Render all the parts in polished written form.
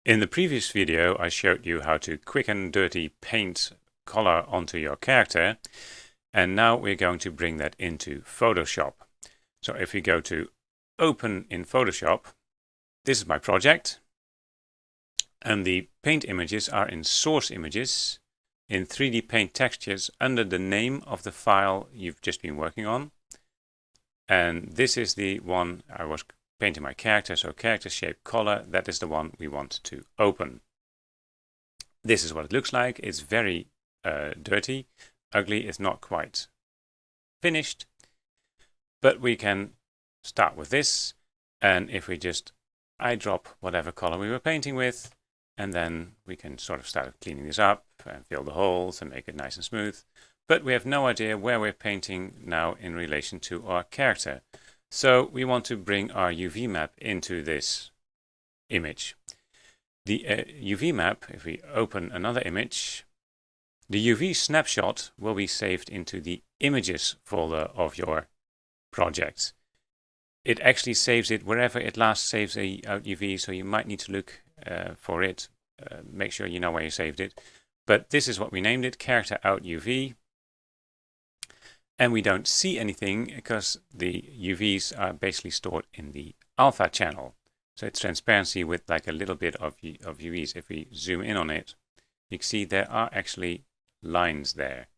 In the previous video, I showed you how to quick and dirty paint color onto your character, and now we're going to bring that into Photoshop. So if we go to Open in Photoshop, this is my project, and the paint images are in source images in 3D paint textures under the name of the file you've just been working on. And this is the one I was painting my character, so character shape color, that is the one we want to open. This is what it looks like. It's very dirty, ugly, it's not quite finished, but we can start with this, and if we just eyedrop whatever color we were painting with, and then we can sort of start cleaning this up and fill the holes and make it nice and smooth. But we have no idea where we're painting now in relation to our character. So we want to bring our UV map into this image. The UV map, if we open another image, the UV snapshot will be saved into the images folder of your project. It actually saves it wherever it last saves a out UV, so you might need to look for it. Make sure you know where you saved it. But this is what we named it, character out UV. And we don't see anything because the UVs are basically stored in the alpha channel. So it's transparency with like a little bit of UVs. If we zoom in on it, you can see there are actually lines there.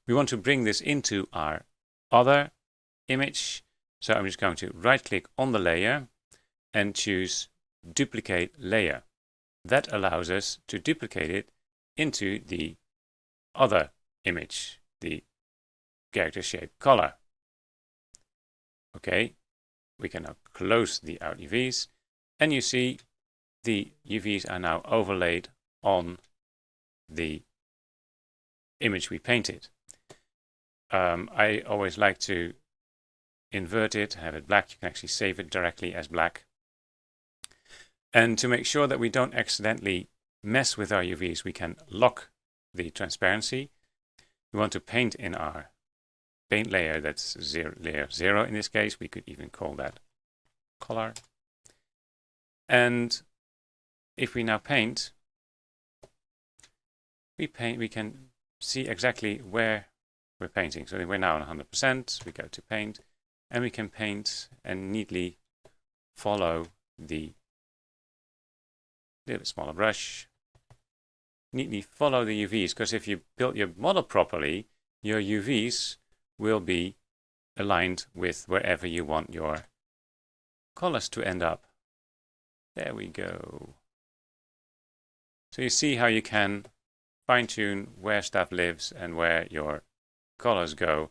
We want to bring this into our other image. So I'm just going to right click on the layer and choose duplicate layer. That allows us to duplicate it into the other image, the character shape color. Okay, we can now close the out UVs, and you see the UVs are now overlaid on the image we painted. I always like to invert it, have it black. You can actually save it directly as black. And to make sure that we don't accidentally mess with our UVs, we can lock the transparency. We want to paint in our paint layer, that's layer 0 in this case. We could even call that color. And if we now paint, we can see exactly where we're painting. So we're now on 100%. We go to paint, and we can paint and neatly follow the little smaller brush. Neatly follow the UVs, because if you build your model properly, your UVs will be aligned with wherever you want your colors to end up. There we go. So you see how you can fine-tune where stuff lives and where your colors go.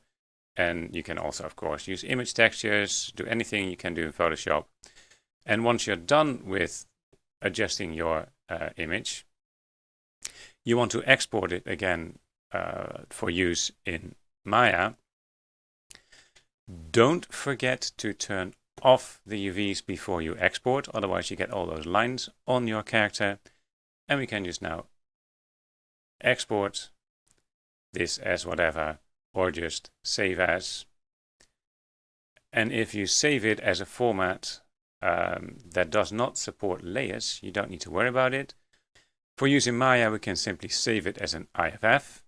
And you can also, of course, use image textures, do anything you can do in Photoshop. And once you're done with adjusting your image, you want to export it again for use in Maya. Don't forget to turn off the UVs before you export, otherwise you get all those lines on your character. And we can just now export this as whatever, or just save as. And if you save it as a format that does not support layers, you don't need to worry about it. For use in Maya, we can simply save it as an IFF.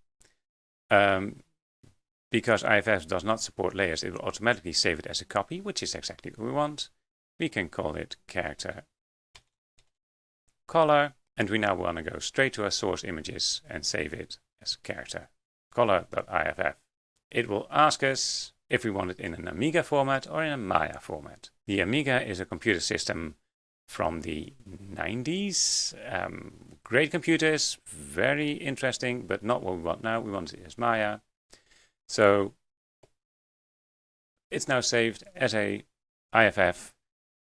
Because IFF does not support layers, it will automatically save it as a copy, which is exactly what we want. We can call it character color, and we now want to go straight to our source images and save it as character color.iff. It will ask us if we want it in an Amiga format or in a Maya format. The Amiga is a computer system from the 90s. Great computers, very interesting, but not what we want now. We want it as Maya. So it's now saved as a IFF,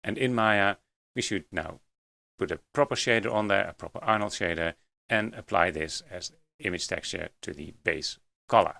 and in Maya we should now put a proper shader on there, a proper Arnold shader, and apply this as image texture to the base color.